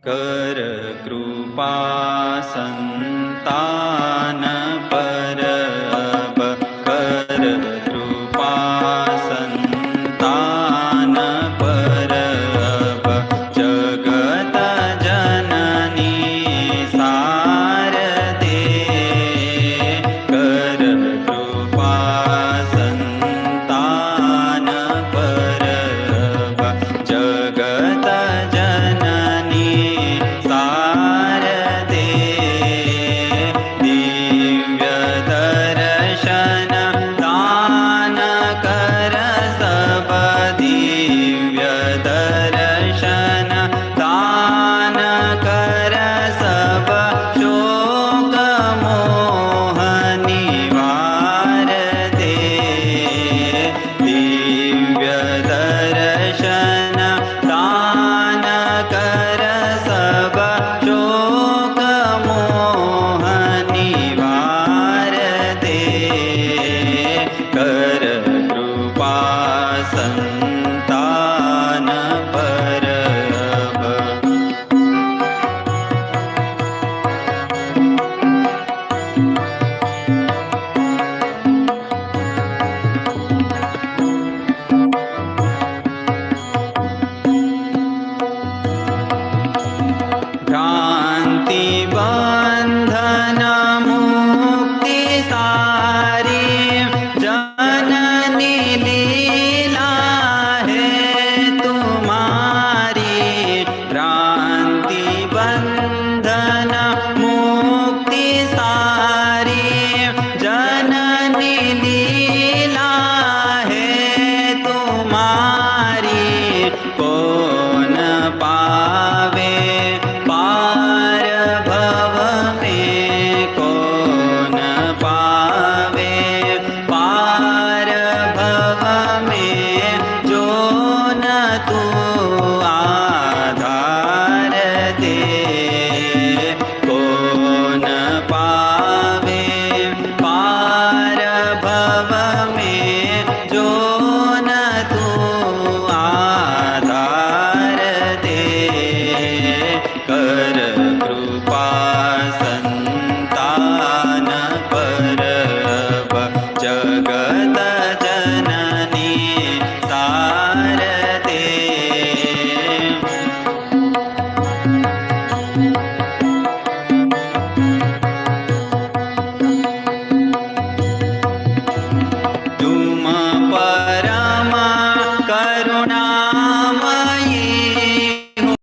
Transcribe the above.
कर कृपा संतान पर अब, कर कृपा संतान पर अब, जगत जननी सारदे। कर कृपा संतान पर अब, जगत जननी सारदे। दिव्य दर्शन दान कर सब, दिव्य दर्शन दान कर सब, शोक मोह निवार दे। दिव्य दर्शन दान कर सब, शोक मोह निवार दे। कर कृपा संतान पर अब। भ्रांति बंधन मुक्ति सारी, जननी लीला है तुम्हारी। भ्रांति बंधन मुक्ति सारी, जननी लीला है तुम्हारी। कौन पावे पार भव में, कौन पावे पार भव में, जो न तू आधार दे। कौन पावे पार भव में, जो न तू आधार दे। कर